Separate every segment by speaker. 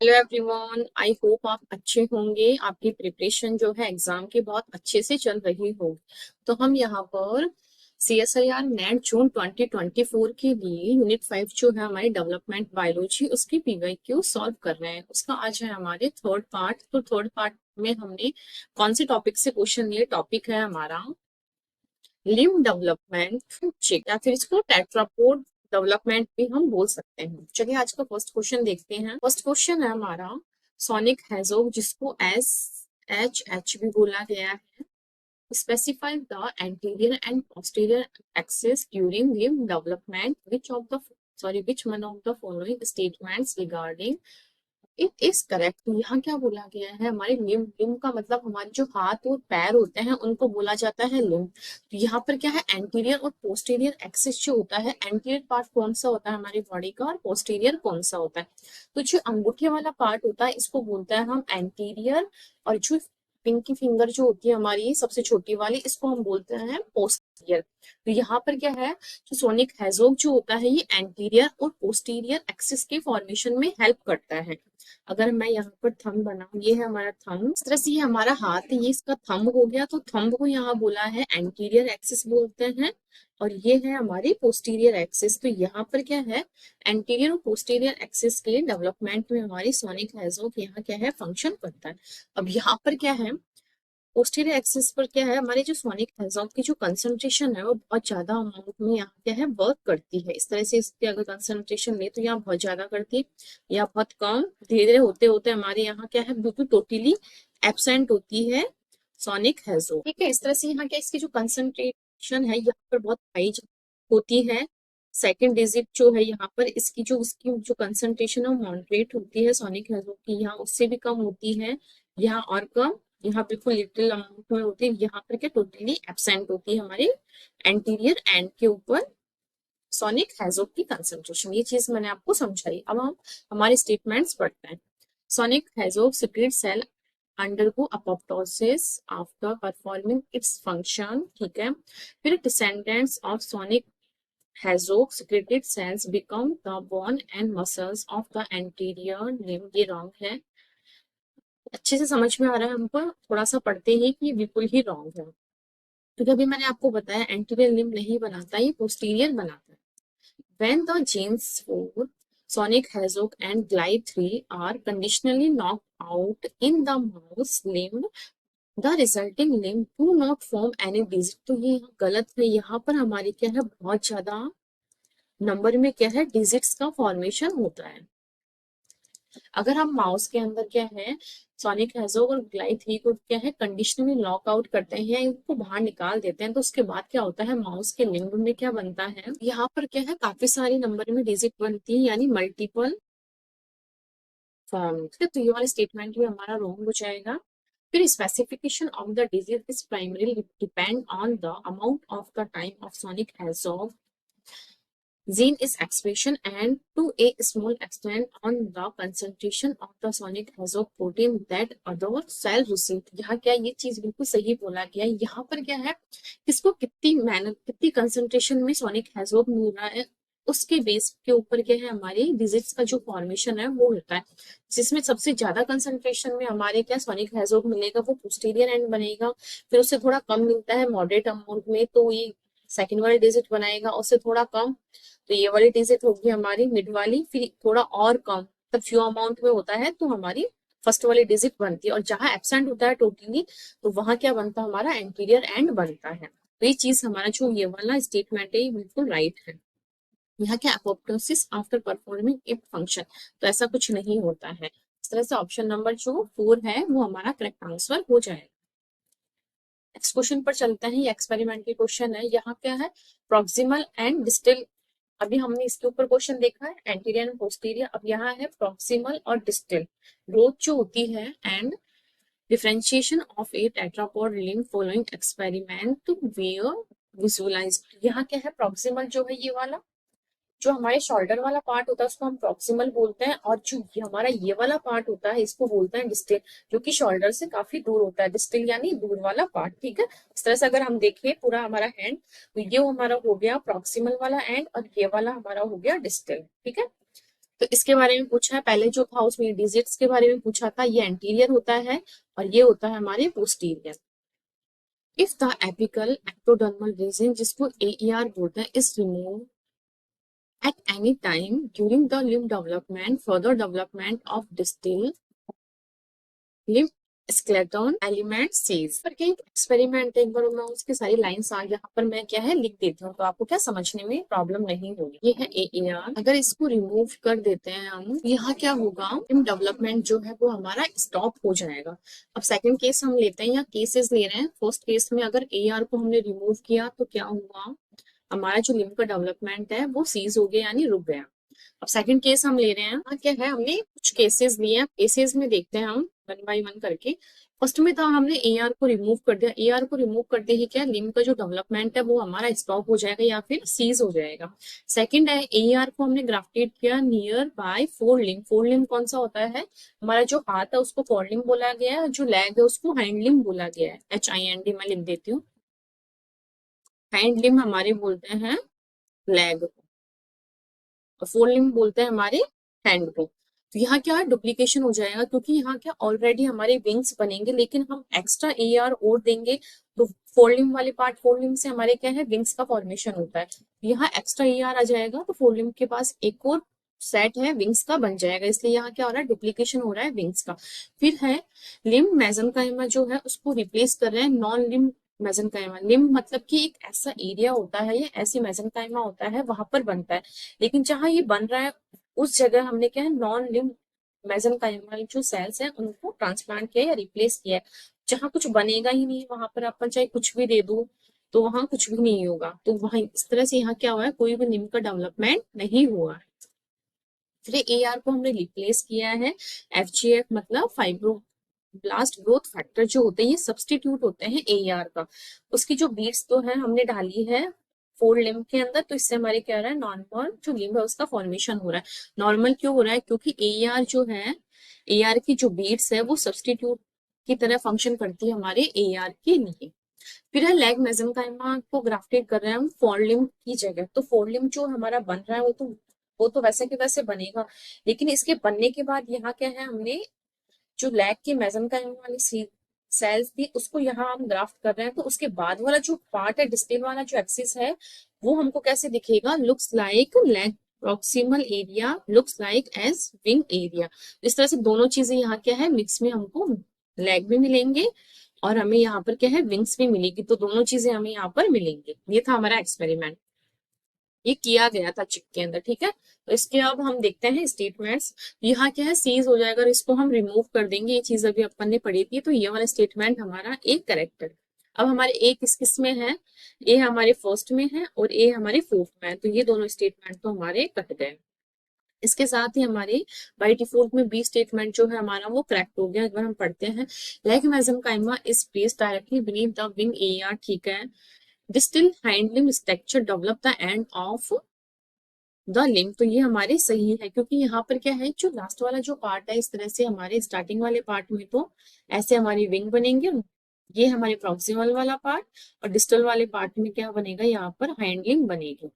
Speaker 1: Hello everyone, I hope आप अच्छे होंगे। आपकी प्रिपरेशन जो है एग्जाम की बहुत अच्छे से चल रही हो। तो हम यहाँ पर CSIR नेट जून 2024 के लिए यूनिट 5 जो है हमारी डेवलपमेंट बायोलॉजी उसकी PYQ सॉल्व कर रहे हैं। उसका आज है हमारे थर्ड पार्ट। तो थर्ड पार्ट में हमने कौन से टॉपिक से क्वेश्चन लिए? टॉपिक है हमारा लिम्ब डेवलपमेंट चेक, या फिर इसको टेट्रापोड डेवलपमेंट भी हम बोल सकते हैं। चलिए आज का फर्स्ट क्वेश्चन देखते हैं। फर्स्ट क्वेश्चन है हमारा सोनिक हेजोग, जिसको SHH भी बोला गया है। Specify the anterior and posterior axis during limb development, which one of the following statements regarding it is correct. यहाँ क्या बोला गया है? हमारे लिम्ब, लिम्ब का मतलब हमारे जो हाथ और पैर होते हैं उनको बोला जाता है लिम्ब। तो यहाँ पर क्या है, एंटीरियर और पोस्टीरियर एक्सिस जो होता है, एंटीरियर पार्ट कौन सा होता है हमारी बॉडी का और पोस्टीरियर कौन सा होता है? तो जो अंगूठे वाला पार्ट होता है इसको बोलते हैं हम एंटीरियर, और जो पिंकी फिंगर जो होती है हमारी सबसे छोटी वाली, इसको हम बोलते हैं पोस्टीरियर। तो यहाँ पर क्या है, जो सोनिक हेजोग जो होता है ये एंटीरियर और पोस्टीरियर एक्सिस के फॉर्मेशन में हेल्प करता है। अगर मैं यहाँ पर थंब बनाऊं, ये है हमारा थंब, इस तरह से ये हमारा हाथ है, ये इसका थंब हो गया। तो थंब को यहाँ बोला है एंटीरियर एक्सिस बोलते हैं, और ये है हमारी पोस्टीरियर एक्सिस। तो यहाँ पर क्या है, एंटीरियर और पोस्टीरियर एक्सिस के डेवलपमेंट में हमारी सोनिक हेजोग यहाँ क्या है, फंक्शन करता है। अब यहाँ पर क्या है, पोस्टीरियर एक्सिस पर क्या है, हमारी जो सोनिक हेजोग की जो कंसंट्रेशन है वो बहुत ज्यादा अमाउंट में यहाँ क्या है वर्क करती है। इस तरह से इसकी अगर कंसंट्रेशन ले तो यहाँ बहुत ज्यादा करती है, या बहुत कम। धीरे धीरे होते होते हमारे यहाँ क्या है, बिल्कुल टोटली एब्सेंट होती है सोनिक हेजोग। ठीक है, इस तरह से यहाँ क्या इसकी जो कंसंट्रेशन है यहाँ पर बहुत हाई होती है। सेकेंड डिजिट जो है यहाँ पर इसकी जो कंसंट्रेशन है वो मॉडरेट होती है सोनिक हेजोग की, यहाँ उससे भी कम होती है, यहाँ और कम, यहाँ बिल्कुल लिटिल अमाउंट में होती है। यहाँ पर क्या टोटली एब्सेंट होती है हमारे एंटीरियर एंड के ऊपर सोनिक हेजोग की कंसंट्रेशन। ये चीज मैंने आपको समझाई। अब हम हमारे स्टेटमेंट्स पढ़ते हैं। Sonic hedgehog secrete cell undergo apoptosis after performing its function। ठीक है, फिर descendants of sonic hedgehog secreted cells become the bone and muscles of the anterior limb। ये रॉन्ग है, अच्छे से समझ में आ रहा है हमको? थोड़ा सा पढ़ते ही कि ये बिल्कुल ही रॉन्ग है, क्योंकि अभी मैंने आपको बताया एंटीरियर लिम्ब नहीं बनाता, ये पोस्टीरियर बनाता है। When the genes for sonic hedgehog and glide 3 are conditionally knocked out in the mouse limb, the resulting limb do not form any digit। तो ये गलत है, यहाँ पर हमारी क्या है, बहुत ज्यादा नंबर में क्या है, डिजिट्स का फॉर्मेशन होता है। अगर हम माउस के अंदर क्या है, सोनिक हेजोग और ग्लाइड 3 को क्या है कंडीशनली लॉक आउट करते हैं या इनको बाहर निकाल देते हैं, तो उसके बाद क्या होता है, माउस के लिम्ब में क्या बनता है, यहाँ पर क्या है काफी सारी नंबर में डिजिट बनती है, यानी मल्टीपल फॉर्म। तो ये वाला स्टेटमेंट भी हमारा रॉन्ग हो जाएगा। फिर specification of the disease is primary depend on the amount of the time of sonic hedgehog gene is expression, and to a small extent on the concentration of the sonic hedgehog protein that other cell receive। यहाँ क्या ये चीज बिल्कुल सही बोला गया है। यहाँ पर क्या है, किसको कितनी मेहनत, कितनी कंसंट्रेशन में सोनिक हेजोग मिल रहा है, उसके बेस के ऊपर क्या है हमारी डिजिट्स का जो फॉर्मेशन है वो होता है। जिसमें सबसे ज्यादा कंसंट्रेशन में हमारे क्या सोनिक हेजोग मिलेगा वो पोस्टीरियर एंड बनेगा, फिर उससे थोड़ा कम मिलता है मॉडरेट अमाउंट में तो ये सेकेंड वाली डिजिट बनाएगा, उससे थोड़ा कम तो ये वाली डिजिट होगी हमारी मिड वाली, फिर थोड़ा और कम तब फ्यू अमाउंट में होता है तो हमारी फर्स्ट वाली डिजिट बनती है, और जहां एब्सेंट होता है टोटली तो वहां क्या बनता है, हमारा एंटीरियर एंड बनता है। तो ये चीज हमारा जो ये वाला स्टेटमेंट है ये बिल्कुल राइट है। यहाँ क्या apoptosis after performing if function, तो ऐसा कुछ नहीं होता है। इस तरह से ऑप्शन नंबर जो 4 है वो हमारा करेक्ट आंसर हो जाएगा। नेक्स्ट क्वेश्चन पर चलते हैं। ये एक्सपेरिमेंटल क्वेश्चन है। यहाँ क्या है, प्रॉक्सिमल एंड डिस्टल। अभी हमने इसके ऊपर क्वेश्चन देखा है एंटीरियर एंड पोस्टीरियर, अब यहाँ है प्रॉक्सिमल और डिस्टल ग्रोथ जो होती है and differentiation of a tetrapod limb following experiment where visualised. यहाँ क्या है, प्रॉक्सिमल जो है ये वाला, जो हमारे शोल्डर वाला पार्ट होता है उसको हम प्रॉक्सिमल बोलते हैं, और जो ये हमारा ये वाला पार्ट होता है इसको बोलते हैं डिस्टल, जो कि शोल्डर से काफी दूर होता है। डिस्टल यानी दूर वाला पार्ट। ठीक है, इस तरह से अगर हम देखें पूरा हमारा हैंड, तो ये हमारा हो गया प्रॉक्सिमल वाला एंड, और ये वाला हमारा हो गया डिस्टल। ठीक है, तो इसके बारे में पूछा है, पहले जो था उसमें डिजिट्स के बारे में पूछा था, ये एंटीरियर होता है और ये होता है हमारे posterior. If the apical ectodermal region, जिसको एईआर बोलते हैं, is remove at any time during the limb development, further development of distal limb skeleton element sees। पर क्या एक्सपेरिमेंट, एक बार मैं उसकी सारी लाइंस आ यहाँ पर मैं क्या है लिख देती हूँ, तो आपको क्या समझने में प्रॉब्लम नहीं होगी। ये है एआर, अगर इसको रिमूव कर देते हैं हम, यहाँ क्या होगा, लिम्ब डेवलपमेंट जो है वो हमारा स्टॉप हो जाएगा। अब सेकंड केस हम लेते हैं, या केसेस ले रहे हैं। फर्स्ट केस में अगर एआर को हमने रिमूव किया तो क्या हुआ, हमारा जो लिम्ब का डेवलपमेंट है वो सीज हो गया, यानी रुक गया। अब सेकंड केस हम ले रहे हैं, क्या है, हमने कुछ केसेस लिए हैं, केसेस में देखते हैं हम वन बाय वन करके। फर्स्ट में था हमने एआर को रिमूव कर दिया, एआर को रिमूव करते ही क्या लिम्ब का जो डेवलपमेंट है वो हमारा स्टॉप हो जाएगा या फिर सीज हो जाएगा। सेकंड है, एआर को हमने ग्राफ्टेड किया near by four limb. Four limb कौन सा होता है, हमारा जो हाथ है उसको फोर लिम्ब बोला गया है, जो लेग है उसको हैंड लिम्ब बोला गया है, HIND मैं लिख देती हूँ। हैंड लिम्ब हमारे बोलते हैं लेग, और फोर लिम्ब बोलते हैं हमारे हैंड को। तो यहाँ क्या है, डुप्लीकेशन हो जाएगा, क्योंकि यहाँ क्या ऑलरेडी हमारे विंग्स बनेंगे, लेकिन हम एक्स्ट्रा एआर और देंगे तो फोर लिम्ब वाले पार्ट, फोर लिम्ब से हमारे क्या है विंग्स का फॉर्मेशन होता है। यहाँ एक्स्ट्रा एआर आ जाएगा तो फोर लिम्ब के पास एक और सेट है विंग्स का बन जाएगा, इसलिए यहाँ क्या हो रहा है, डुप्लीकेशन हो रहा है विंग्स का। फिर है लिम्ब मेसेनकाइमा जो है उसको रिप्लेस कर रहे हैं नॉन लिम्ब मेसेनकाइमा। लिम्ब मतलब कि एक ऐसा एरिया होता है या ऐसी मेसेनकाइमा होता है वहां पर बनता है, लेकिन जहां ये बन रहा है उस जगह हमने क्या है नॉन लिम्ब मेसेनकाइमल जो सेल्स है उनको ट्रांसप्लांट किया या रिप्लेस किया है। जहां कुछ बनेगा ही नहीं वहां पर अपन चाहे कुछ भी दे दो तो वहां कुछ भी नहीं होगा, तो वहां इस तरह से यहाँ क्या हुआ है, कोई भी लिम्ब का डेवलपमेंट नहीं हुआ है। फिर एआर को हमने रिप्लेस किया है FGF, मतलब फाइब्रो ब्लास्ट ग्रोथ फैक्टर जो होते हैं ये सब्सटीट्यूट होते हैं एआर का। उसकी जो बीट्स तो है हमने डाली है फोर लिम्ब के अंदर, तो इससे हमारे क्या हो रहा है, नॉर्मल जो लिम्ब है उसका फॉर्मेशन हो रहा है। नॉर्मल क्यों हो रहा है, क्योंकि एआर जो है, एआर की जो बीट्स है वो सब्सटीट्यूट की तरह फंक्शन करती है हमारे एआर के लिए। फिर है लेग मेसेनकाइमा को ग्राफ्टेड कर रहे हैं हम फोर लिम्ब की जगह, तो फोर लिम्ब जो हमारा बन रहा है वो तो वैसे के वैसे बनेगा, लेकिन इसके बनने के बाद यहाँ क्या है, हमने जो लैग की मेसेनकाइम वाली सेल्स थी उसको यहाँ हम ग्राफ्ट कर रहे हैं, तो उसके बाद वाला जो पार्ट है डिस्टल वाला जो एक्सिस है वो हमको कैसे दिखेगा, looks like leg proximal area looks like as wing area. इस तरह से दोनों चीजें यहाँ क्या है मिक्स में हमको लैग भी मिलेंगे और हमें यहाँ पर क्या है विंग्स भी मिलेगी, तो दोनों चीजें हमें यहाँ पर मिलेंगी। ये था हमारा एक्सपेरिमेंट, ये किया गया था चिक के अंदर, ठीक है। तो इसके अब हम देखते हैं स्टेटमेंट्स। यहाँ क्या है सीज हो जाएगा, अगर इसको हम रिमूव कर देंगे, ये चीज अभी अपन ने पढ़ी थी, तो ये वाला स्टेटमेंट हमारा एक करेक्ट है। अब हमारे ए किस किस में है, ए हमारे फर्स्ट में है और ए हमारे फोर्थ में है, तो ये दोनों स्टेटमेंट तो हमारे कट गए। इसके साथ ही हमारे बाई डिफॉल्ट में बी स्टेटमेंट जो है हमारा वो करेक्ट हो गया। एक बार हम पढ़ते हैं, leg mesenchyme is placed directly beneath the wing AR, ठीक है। Distal hind limb structure develop the end of the link, तो ये हमारे सही है, क्योंकि यहाँ पर क्या है जो लास्ट वाला जो पार्ट है इस तरह से हमारे स्टार्टिंग वाले पार्ट में तो ऐसे हमारी विंग बनेंगे, ये हमारे प्रॉक्सिमल वाला पार्ट, और डिस्टल वाले पार्ट में क्या बनेगा, यहाँ पर हैंडलिंग बनेगी,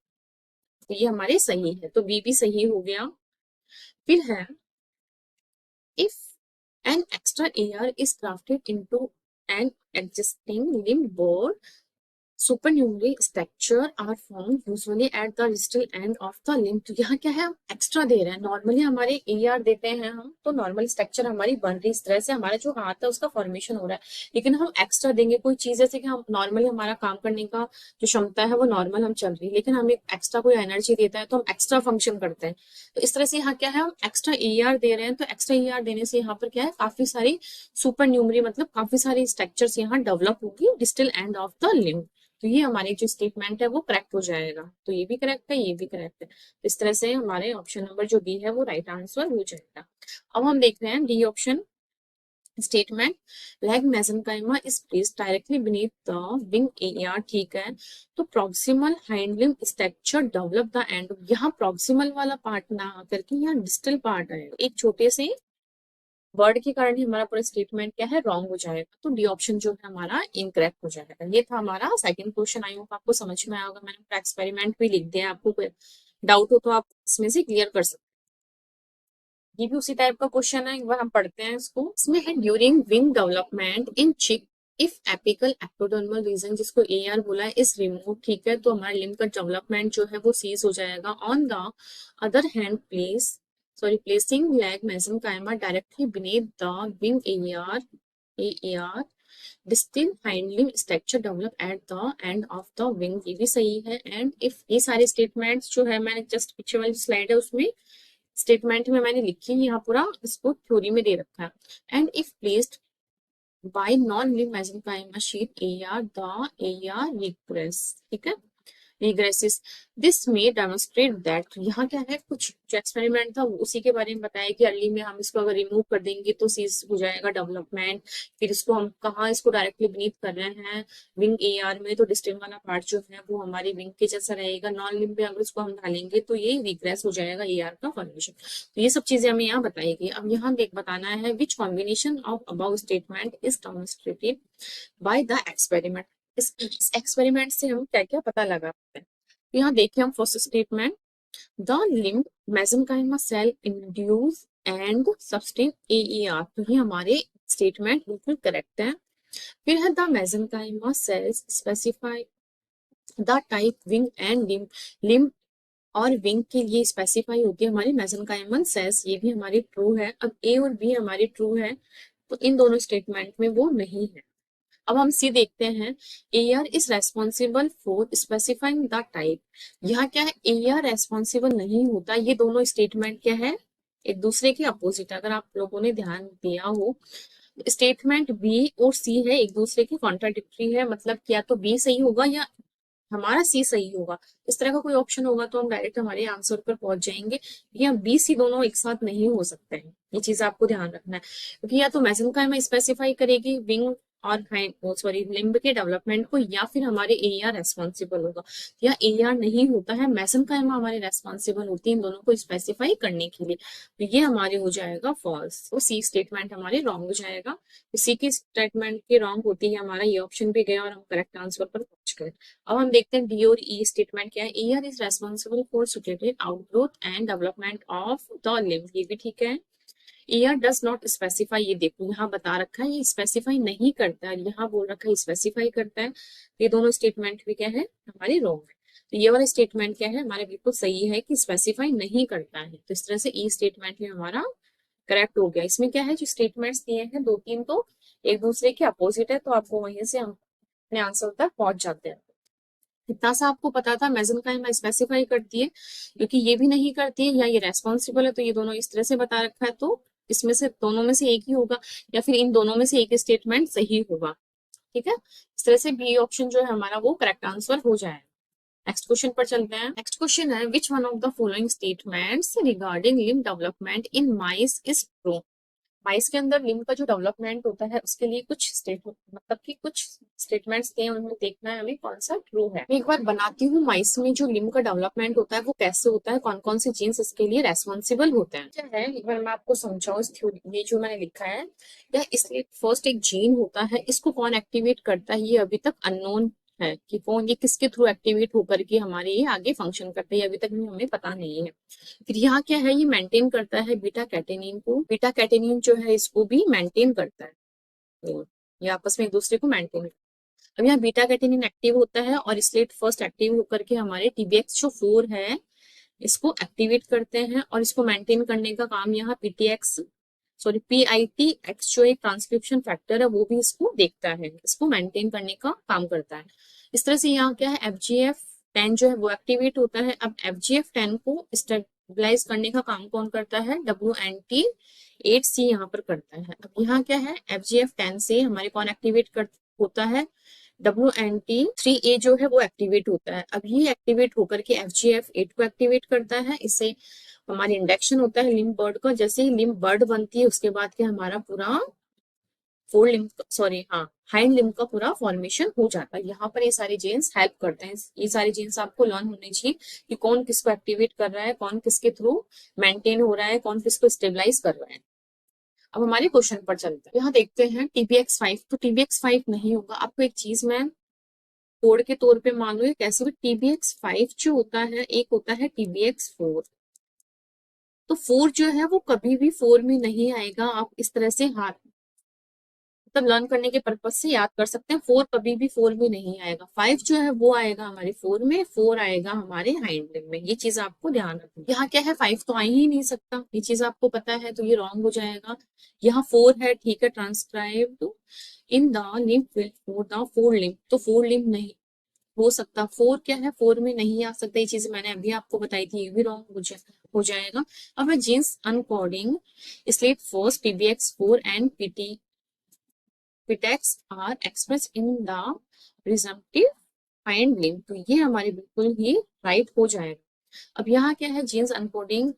Speaker 1: तो ये हमारे सही है, तो बी भी सही हो गया। फिर है if an extra air is crafted into an adjusting limb board supernumerary structure are form usually at the distal end of the limb. तो यहाँ क्या है, हम एक्स्ट्रा दे रहे हैं, नॉर्मली हमारे एआर देते हैं हम तो नॉर्मल स्ट्रक्चर हमारी बन रही, इस तरह से हमारा जो हाथ है उसका फॉर्मेशन हो रहा है, लेकिन हम एक्स्ट्रा देंगे कोई चीज, जैसे कि हम नॉर्मली हमारा काम करने का जो क्षमता है वो नॉर्मल हम चल रही है, लेकिन हम एक एक्स्ट्रा कोई एनर्जी देता है तो हम एक्स्ट्रा फंक्शन करते हैं। तो इस तरह से यहाँ क्या है, हम एक्स्ट्रा एआर दे रहे हैं, तो एक्स्ट्रा एआर देने से यहाँ पर क्या है, काफी सारी सुपर न्यूमरी मतलब काफी सारी स्ट्रक्चर्स यहाँ डेवलप होगी distal end of the limb, तो ये हमारी जो स्टेटमेंट है वो करेक्ट हो जाएगा। तो ये भी करेक्ट है, ये भी करेक्ट है, तो इस तरह से हमारे ऑप्शन नंबर जो बी है वो राइट आंसर हो जाएगा। अब हम देख रहे हैं D option statement, leg mesenchyme is placed directly beneath the wing AR, ठीक है। तो proximal hind limb structure develop the end, यहाँ प्रॉक्सिमल वाला पार्ट ना करके यहाँ डिस्टल पार्ट आएगा, एक छोटे से वर्ड के कारण ही हमारा पूरा स्टेटमेंट क्या है रॉन्ग हो जाएगा, तो डी ऑप्शन जो है हमारा इनकरेक्ट हो जाएगा। ये था हमारा सेकंड क्वेश्चन, आई होप आपको समझ में आया होगा, मैंने पूरा एक्सपेरिमेंट भी लिख दिया, आपको कोई डाउट हो तो आप इसमें से क्लियर कर सकते हैं। ये भी उसी टाइप का क्वेश्चन है, एक बार हम पढ़ते हैं इसको। इसमें है ड्यूरिंग विंग डेवलपमेंट इन चिक इफ एपिकल एक्टोडर्मल रीजन, जिसको एआर बोला है, इस रिमूव, ठीक है, तो हमारा लिम्ब का डेवलपमेंट जो है वो सीज हो जाएगा। On the other hand placing leg mesenchyme directly beneath the wing AR distal hind limb structure develop at the end of the wing, ये भी सही है। एंड इफ ये सारे स्टेटमेंट्स जो है मैंने जस्ट पीछे वाली स्लाइड है उसमें स्टेटमेंट में मैंने लिखी है, यहाँ पूरा इसको थ्योरी में दे रखा है। And if placed by non लिव mesenchyme sheet AR the AR regress, ठीक है, रिग्रेसिस, दिस में डेमोन्स्ट्रेट दैट, यहाँ क्या है, कुछ जो एक्सपेरिमेंट था वो उसी के बारे में बताया कि अर्ली में हम इसको अगर रिमूव कर देंगे तो सीज हो जाएगा डेवलपमेंट। फिर इसको हम कहाँ इसको डायरेक्टली बीनीथ कर रहे हैं, विंग एआर में, तो डिस्टल वाला पार्ट जो है वो हमारी विंग के जैसा रहेगा। नॉन लिम्ब में अगर इसको हम डालेंगे तो ये रिग्रेस हो जाएगा एआर का फॉर्मेशन। तो ये सब चीजें हमें यहाँ बताई गई। अब यहाँ देख बताना है which combination of about statement is demonstrated by the experiment, इस एक्सपेरिमेंट से हम क्या क्या पता लगा सकते हैं। तो यहाँ देखिए हम first statement, the limb mesenchyme cell induce and sustain AER, तो ये हमारे स्टेटमेंट बिल्कुल करेक्ट है। फिर है the mesenchyme cells specify the type wing and limb, limb और विंग के लिए स्पेसिफाई होती है हमारी मेसेंकाइमल सेल्स, ये भी हमारी ट्रू है। अब ए और बी हमारी ट्रू है, तो इन दोनों स्टेटमेंट में वो नहीं है। अब हम सी देखते हैं, AR is responsible for specifying the type, यहाँ क्या है, एआर रेस्पॉन्सिबल नहीं होता। ये दोनों स्टेटमेंट क्या है, एक दूसरे के अपोजिट। अगर आप लोगों ने ध्यान दिया हो, स्टेटमेंट बी और सी है एक दूसरे के कॉन्ट्राडिक्टरी है, मतलब या तो बी सही होगा या हमारा सी सही होगा। इस तरह का कोई ऑप्शन होगा तो हम डायरेक्ट हमारे आंसर पर पहुंच जाएंगे। या बी सी दोनों एक साथ नहीं हो सकते हैं, ये चीज आपको ध्यान रखना है, क्योंकि या तो मेसेंकाइमा स्पेसिफाई करेगी विंग और लिम्ब के डेवलपमेंट को, या फिर हमारे एआर रेस्पॉन्सिबल होगा, या एआर नहीं होता है, मेसेंकाइमा हमारे रेस्पॉन्सिबल होती है इन दोनों को स्पेसिफाई करने के लिए। तो ये हमारे हो जाएगा फॉल्स, तो सी स्टेटमेंट हमारे रॉन्ग हो जाएगा। सी की स्टेटमेंट के रॉन्ग होती है हमारा ये ऑप्शन भी गया और हम करेक्ट आंसर पर पहुंच गए। अब हम देखते हैं डी और ई स्टेटमेंट क्या है। AR is responsible for sustained outgrowth and development of the limb, ये भी ठीक है। एआर डज नॉट स्पेसिफाई, ये देखो यहाँ बता रखा है ये स्पेसिफाई नहीं करता है, यहाँ बोल रखा है स्पेसिफाई करता है। ये दोनों स्टेटमेंट भी क्या है हमारे रॉन्ग है। तो ये वाला स्टेटमेंट क्या है हमारे बिल्कुल सही है कि स्पेसिफाई नहीं करता है, तो इस तरह से ई स्टेटमेंट भी हमारा करेक्ट हो गया। इसमें क्या है जो स्टेटमेंट्स दिए हैं दो तीन तो एक दूसरे के अपोजिट है, तो आपको वहीं से हम अपने आंसर तक पहुंच जाते हैं। इतना सा आपको पता था मेसेंकाइमा स्पेसिफाई करती है, क्योंकि ये भी नहीं करती है या ये रेस्पॉन्सिबल है, तो ये दोनों इस तरह से बता रखा है, तो इसमें से दोनों में से एक ही होगा, या फिर इन दोनों में से एक स्टेटमेंट सही होगा। ठीक है, इस तरह से बी ऑप्शन जो है हमारा वो करेक्ट आंसर हो जाएगा। नेक्स्ट क्वेश्चन पर चलते हैं। नेक्स्ट क्वेश्चन है which one of the following statements regarding limb development in mice is true, mice के अंदर लिम्ब का जो डेवलपमेंट होता है उसके लिए कुछ मतलब कि कुछ स्टेटमेंट्स दिए हैं, उनमें देखना है हमें कौन सा ट्रू है। मैं एक बार बनाती हूँ माइस में जो लिम्ब का डेवलपमेंट होता है वो कैसे होता है, कौन कौन से जीन्स इसके लिए रेस्पॉन्सिबल होते हैं। क्या है एक बार मैं आपको समझाऊँ इस थ्योरी, ये जो मैंने लिखा है, या इसलिए फर्स्ट एक जीन होता है, इसको कौन एक्टिवेट करता है ये अभी तक अननोन है, कि कौन ये किसके थ्रू एक्टिवेट होकर के हमारे ये आगे फंक्शन करता है, ये अभी तक भी हमें पता नहीं है। फिर यहाँ क्या है, ये मेंटेन करता है बीटा कैटेनिन को, बीटा कैटेनिन जो है इसको भी मेंटेन करता है, तो ये आपस में एक दूसरे को मेंटेन। अब यहाँ बीटा कैटेनिन एक्टिव होता है और इसलिए फर्स्ट एक्टिव होकर के हमारे टीबीएक्स जो 4 है इसको एक्टिवेट करते हैं, और इसको मेंटेन करने का काम यहाँ पीआईटी एक्स जो एक ट्रांसक्रिप्शन फैक्टर है वो भी इसको देखता है, इसको मेंटेन करने का काम करता है। इस तरह से यहाँ क्या है FGF10 जो है वो एक्टिवेट होता है। अब FGF10 को स्टेबलाइज करने का काम कौन करता है, WNT8C यहाँ पर करता है। अब यहाँ क्या है FGF10 से हमारे कौन एक्टिवेट होता है, WNT3A जो है वो एक्टिवेट होता है। अब ये एक्टिवेट होकर के FGF8 को एक्टिवेट करता है, इससे हमारी इंडक्शन होता है लिम्ब बर्ड का। जैसे ही लिम्ब बर्ड बनती है उसके बाद के हमारा पूरा फोर लिम्ब हाँ हाइंड लिम्ब का पूरा फॉर्मेशन हो जाता है। यहाँ पर ये सारे जीन्स हेल्प करते हैं, ये सारे जीन्स आपको लर्न होने चाहिए कि कौन किसको एक्टिवेट कर रहा है, कौन किसके थ्रू मेंटेन हो रहा है, कौन किसको स्टेबलाइज कर रहा है। अब हमारे क्वेश्चन पर चलते हैं। यहाँ देखते हैं TBX5, तो TBX5 नहीं होगा। आपको एक चीज मैं कोड के तौर पे मान लो, कैसे भी TBX5 जो होता है एक होता है TBX4, तो 4 जो है वो कभी भी 4 में नहीं आएगा। आप इस तरह से हाथ मतलब लर्न करने के पर्पज से याद कर सकते हैं। 4 कभी भी 4 में नहीं आएगा। 5 जो है वो आएगा हमारे 4 में, 4 आएगा हमारे हाइंड लिम्ब में। ये चीज आपको ध्यान रखनी। यहाँ क्या है, 5 तो आ ही नहीं सकता, ये चीज आपको पता है, तो ये रॉन्ग हो जाएगा। यहाँ 4 है, ठीक है, transcribe in the limb for the 4 limb, तो 4 लिम्ब नहीं हो सकता। 4 क्या है, 4 में नहीं आ सकता। ये चीज मैंने अभी आपको बताई थी, ये भी रॉन्ग हो जाएगा। अब है genes encoding sleep first PBX4 and PTEX are express in the presumptive hind limb, तो ये हमारे बिल्कुल ही राइट हो जाएगा। अब यहाँ क्या है, जीन्स अनकोडिंग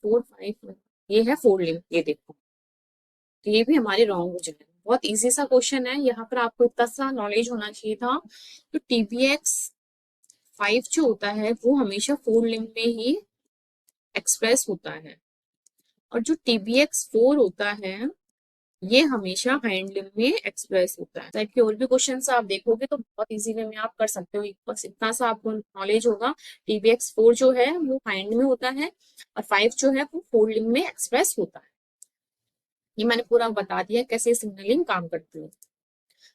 Speaker 1: 4 5, ये है 4 लिम्ब, ये देखो, तो ये भी हमारे रॉन्ग हो जाएगा। बहुत इजी सा क्वेश्चन है, यहाँ पर आपको इतना सा नॉलेज होना चाहिए था। तो TBX5 जो होता है वो हमेशा 4 लिम्ब में ही एक्सप्रेस होता है, और जो TBX4 होता है ये हमेशा हाइंड लिम्ब में एक्सप्रेस होता है। टाइप के और भी क्वेश्चन आप देखोगे तो बहुत इजी वे में आप कर सकते हो। बस इतना सा आपको नॉलेज होगा, TBX4 जो है वो हाइंड में होता है, और 5 जो है वो 4 लिम्ब में एक्सप्रेस होता है। ये मैंने पूरा बता दिया कैसे सिग्नलिंग काम करती है।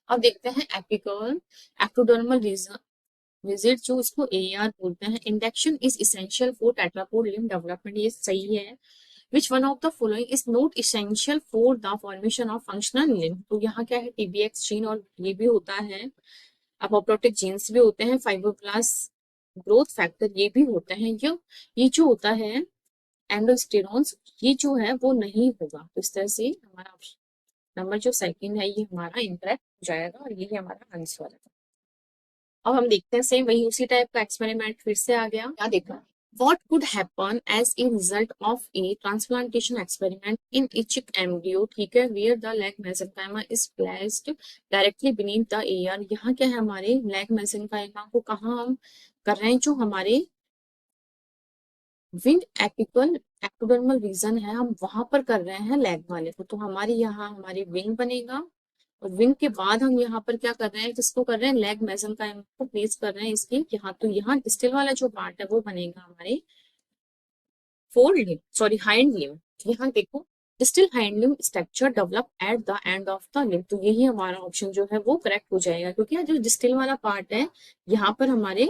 Speaker 1: अब देखते हैं एपिकल एक्टोडर्मल विजिट, जो इसको AR बोलते हैं। Induction is essential for tetrapod limb development, ये सही है। Which one of the following is not essential for the formation of functional limb, तो यहाँ क्या है, TBX जीन और ये भी होता है, अपोप्टोटिक जीन्स भी होते हैं, फाइब्रोब्लास्ट ग्रोथ फैक्टर ये भी होते हैं। ये जो होता है एंडोस्टेरोन्स, ये जो है वो नहीं होगा। तो इस तरह से हमारा ऑप्शन नंबर जो सेकंड है ये हमारा इंकरेक्ट हो जाएगा, और ये हमारा आंसर है। अब हम देखते हैं सेम वही उसी टाइप का एक्सपेरिमेंट फिर से आ गया। क्या देखा, what could happen as a result of a transplantation experiment in a chick embryo, ठीक है, where the leg mesenchyma is placed directly beneath the AR। यहाँ क्या है, हमारे leg mesenchyma को कहाँ हम कर रहे हैं, जो हमारे विंग एपिकल एक्टोडर्मल रीजन है हम वहां पर कर रहे हैं लेग वाले को। तो हमारी यहाँ हमारी विंग बनेगा, और विंग के बाद हम यहाँ पर क्या कर रहे हैं, किसको कर रहे हैं, लेग मेसेंकाइमा को प्लेस कर रहे हैं इसकी यहाँ। तो यहाँ डिस्टल वाला जो पार्ट है वो बनेगा हमारे four limb, sorry hind limb. यहाँ देखो, distal hind limb structure develop at the end of the limb, तो यही हमारा ऑप्शन जो है वो करेक्ट हो जाएगा, क्योंकि जो डिस्टल वाला पार्ट है यहाँ पर हमारे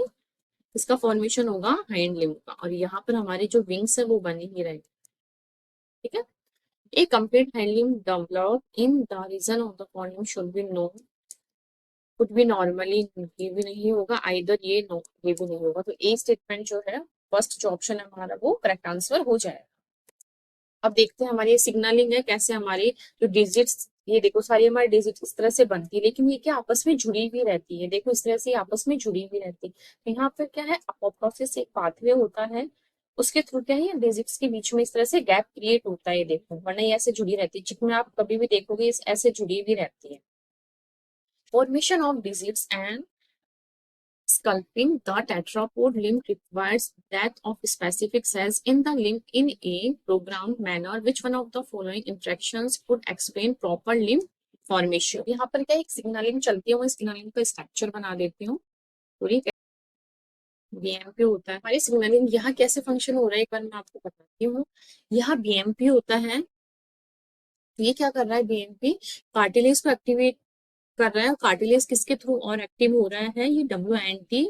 Speaker 1: इसका फॉर्मेशन होगा हाइंड लिम्ब का, और यहाँ पर हमारे जो विंग्स है वो बने ही रहेंगे। ठीक है, a complete hind limb develop in the region of the form should be no, कुछ भी नॉर्मली ये भी नहीं होगा, आइदर ये नो ये भी नहीं होगा। तो ए स्टेटमेंट जो है फर्स्ट जो ऑप्शन है हमारा वो करेक्ट आंसर हो जाएगा। अब देखते हैं हमारी सिग्नलिंग है कैसे, हमारी जो डिजिट्स, ये देखो सारी हमारी डिजिट इस तरह से बनती है, लेकिन ये क्या आपस में जुड़ी हुई रहती है, देखो इस तरह से आपस में जुड़ी हुई रहती है। तो यहाँ पर क्या है, अपोप्टोसिस एक पाथवे होता है, उसके थ्रू क्या है डिजिट्स के बीच में इस तरह से गैप क्रिएट होता है, देखो, वरना ये ऐसे जुड़ी रहती है, जिसमें आप कभी भी देखोगे इस ऐसे जुड़ी हुई रहती है। Formation of digits and sculpting the tetrapod limb requires death of specific cells in the limb in a programmed manner. Which one of the following interactions could explain proper limb formation? यहाँ पर क्या एक signalling चलती है, वो signalling का structure बना देती हूँ पूरी। BMP होता है हमारी सिग्नलिंग, यहाँ कैसे फंक्शन हो रहा है एक बार मैं आपको बताती हूँ। यहाँ BMP होता है, ये क्या कर रहा है, BMP कार्टिलेज को एक्टिवेट कर रहा है। कार्टिलेज किसके थ्रू और एक्टिव हो रहा है, ये WNT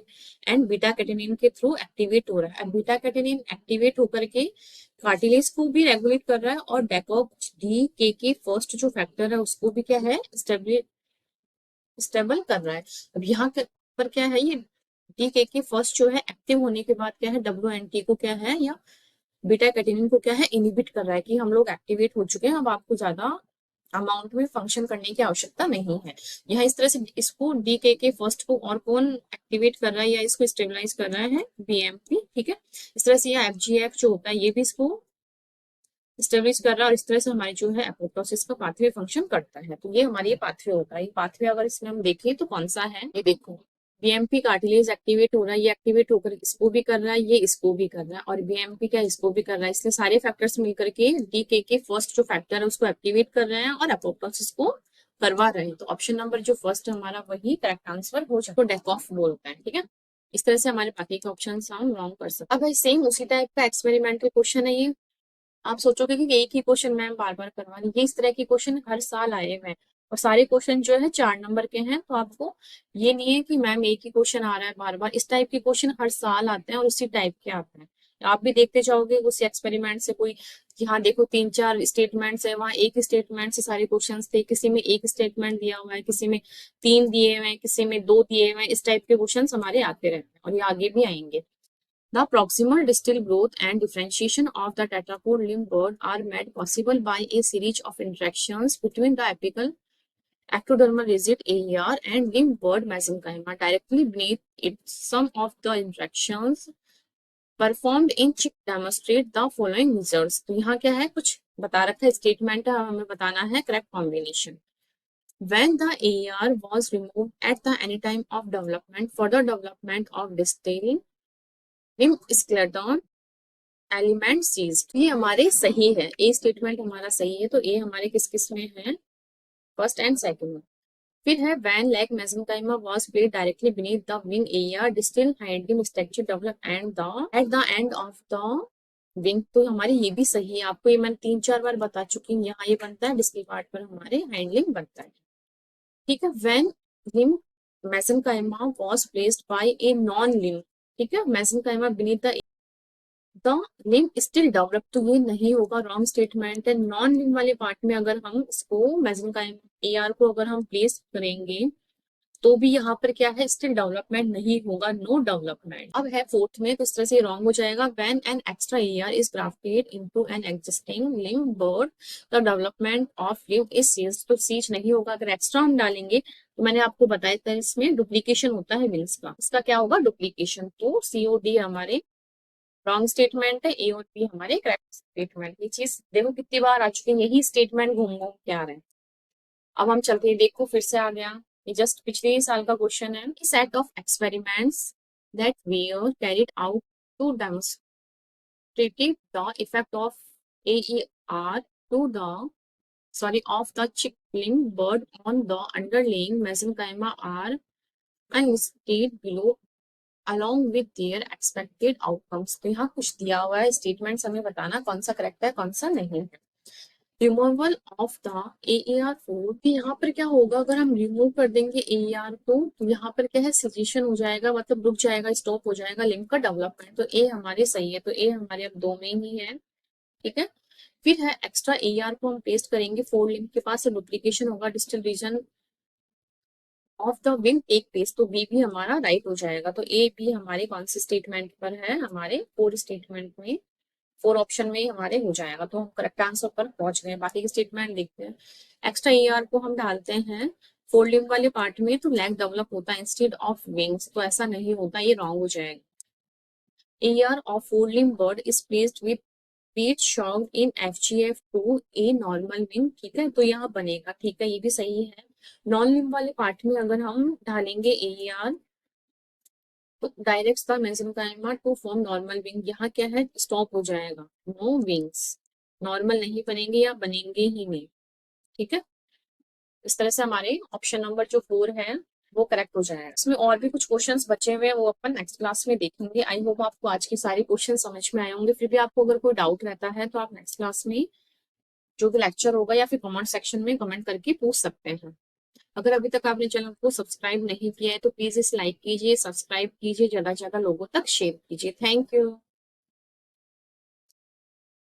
Speaker 1: एंड बीटा कैटेनिन के थ्रू एक्टिवेट हो रहा है। अब बीटा कैटेनिन एक्टिवेट होकर के कार्टिलेज को भी रेगुलेट कर रहा है, और डेकॉक्स DKK फर्स्ट जो फैक्टर है उसको भी क्या है स्टेबल कर रहा है। अब यहाँ पर क्या है, ये DKK फर्स्ट जो है एक्टिव होने के बाद क्या है, WNT को क्या है या बीटा कैटेनिन को क्या है इनिबिट कर रहा है, कि हम लोग एक्टिवेट हो चुके हैं, अब आपको ज्यादा अमाउंट में फंक्शन करने की आवश्यकता नहीं है। यहाँ इस तरह से इसको DKK फर्स्ट को और कौन एक्टिवेट कर रहा है या इसको स्टेबलाइज कर रहा है, BMP। ठीक है, इस तरह से यह FGF जो होता है ये भी इसको स्टेब्लिश कर रहा है, और इस तरह से हमारी जो है एपोप्टोसिस का पाथवे फंक्शन करता है। तो ये हमारी ये पाथवे होता है। ये पाथवे अगर इसमें हम देखें तो कौन सा है, ये देखो, BMP कार्टिलेज एक्टिवेट हो रहा है, ये एक्टिवेट होकर इसको भी कर रहा है, ये इसको भी कर रहा है, और BMP क्या इसको भी कर रहा है। इसलिए सारे फैक्टर्स मिलकर के DKK फर्स्ट जो फैक्टर है उसको एक्टिवेट कर रहे हैं और एपोप्टोसिस को करवा रहे हैं। तो ऑप्शन नंबर जो फर्स्ट है हमारा वही करेक्ट आंसर हो जाए, तो डेकॉफ बोलता है। ठीक है, इस तरह से हमारे बाकी के ऑप्शन हम रॉन्ग कर सकते हैं। अब सेम उसी टाइप का एक्सपेरिमेंटल क्वेश्चन है ये, आप सोचोगे कि एक ही क्वेश्चन मैम बार बार करवा रही है, इस तरह के क्वेश्चन हर साल आए हुए हैं और सारे क्वेश्चन जो है 4 नंबर के हैं, तो आपको ये नहीं है कि मैम एक ही क्वेश्चन आ रहा है बार बार, इस टाइप के क्वेश्चन हर साल आते हैं और उसी टाइप के आते हैं। आप भी देखते जाओगे उसी एक्सपेरिमेंट से, कोई यहाँ देखो 3-4 स्टेटमेंट्स है, वहां एक स्टेटमेंट से सारे क्वेश्चन थे, किसी में एक स्टेटमेंट दिया हुआ है, किसी में 3 दिए हुए हैं, किसी में 2 दिए हुए हैं, इस टाइप के क्वेश्चन हमारे आते रहते हैं और ये आगे भी आएंगे। The proximal distal growth and differentiation of the tetrapod limb bird are made possible by a series of interactions between the apical ectodermal rigid AER and limb bird mesenchyma. Directly beneath it, some of the interactions performed in chick demonstrate the following results. तो यहाँ क्या है, कुछ बता रखा है, statement है, हमें बताना है correct combination. When the AER was removed at the any time of development for the development of distal limb skeleton element cease, ये हमारे सही है, ए स्टेटमेंट हमारा सही है, तो ए हमारे किस किस में है, फर्स्ट एंड सेकंड में। फिर है when leg mesenchyme was placed directly beneath the wing area distal hind limb structure develop and the at the end of the wing, तो हमारे ये भी सही है, आपको ये मैंने 3-4 बार बता चुकी हूँ। यहाँ ये बनता है डिस्टल पार्ट पर हमारे हाइंड लिम्ब बनता है, ठीक है। When limb mesenchyme was placed by a non limb, ठीक है, mesenchyme beneath the limb still develop, तो ये नहीं होगा, रॉन्ग स्टेटमेंट है। नॉन लिम्ब वाले पार्ट में अगर हम इसको मेसेंकाइम एआर को अगर हम प्लेस करेंगे तो भी यहाँ पर क्या है, स्टिल डेवलपमेंट नहीं होगा, नो डेवलपमेंट। अब है फोर्थ में, तो इस तरह से रॉन्ग हो जाएगा। When an extra AR is grafted into an existing limb bud the development of limb is ceased, तो सीज नहीं होगा। अगर एक्स्ट्रा हम डालेंगे तो मैंने आपको बताया था इसमें डुप्लीकेशन होता है विंग्स का, इसका क्या होगा, डुप्लीकेशन, तो सीओडी हमारे रॉन्ग स्टेटमेंट है, ए और बी हमारे करेक्ट स्टेटमेंट। ये चीज देखो कितनी बार आ चुकी है, यही स्टेटमेंट घूम घूम के आ रहे हैं। अब हम चलते हैं, देखो फिर से आ गया, ये जस्ट पिछले ही साल का क्वेश्चन है। Set of experiments that were carried out to demonstrate the effect of AER to the of the chickling bird on the underlying mesenchyma are listed below along with their expected outcomes। तो यहाँ कुछ दिया हुआ है, statements हमें बताना कौन सा करेक्ट है कौन सा नहीं है। रिमूवल ऑफ द AER4, तो यहाँ पर क्या होगा, अगर हम रिमूव कर देंगे AER को तो यहाँ पर क्या है, सिजेशन हो जाएगा, मतलब रुक जाएगा, स्टॉप हो जाएगा लिम्ब का डेवलपमेंट, तो ए हमारे सही है, तो ए हमारे अब 2 में ही है, ठीक है। फिर है एक्स्ट्रा AER को हम पेस्ट करेंगे फोर लिम्ब के पास, डुप्लीकेशन होगा distal region of the wing take place, तो बी भी हमारा राइट हो जाएगा। तो ए बी हमारे कौन से स्टेटमेंट पर है, हमारे 4 स्टेटमेंट में, 4 ऑप्शन में हमारे हो जाएगा, तो हम करेक्ट आंसर पर पहुंच गए। बाकी के स्टेटमेंट देखते हैं। एक्स्ट्रा AR को हम डालते हैं फोर लिम्ब वाले पार्ट में, तो लैग डेवलप होता है इंस्टेड ऑफ विंग्स, तो ऐसा नहीं होता, ये रॉन्ग हो जाएगा। AR of fore limb bud is placed with पीच शॉन्ग in FGF2 a normal wing, ठीक है, तो यहाँ बनेगा, ठीक है, ये भी सही है। नॉन लिम्ब वाले पार्ट में अगर हम डालेंगे AR तो direct the mesenchyme to form normal wing, यहाँ क्या है, स्टॉप हो जाएगा, नो विंग्स, नॉर्मल नहीं बनेंगे या बनेंगे ही नहीं, ठीक है। इस तरह से हमारे ऑप्शन नंबर जो 4 है वो करेक्ट हो जाएगा। इसमें और भी कुछ क्वेश्चंस बचे हुए हैं, वो अपन नेक्स्ट क्लास में देखेंगे। आई होप आपको आज के सारे क्वेश्चन समझ में आए होंगे। फिर भी आपको अगर कोई डाउट रहता है तो आप नेक्स्ट क्लास में जो भी लेक्चर होगा या फिर कमेंट सेक्शन में कमेंट करके पूछ सकते हैं। अगर अभी तक आपने चैनल को सब्सक्राइब नहीं किया है तो प्लीज इस लाइक कीजिए, सब्सक्राइब कीजिए, ज्यादा से ज्यादा लोगों तक शेयर कीजिए। Thank you.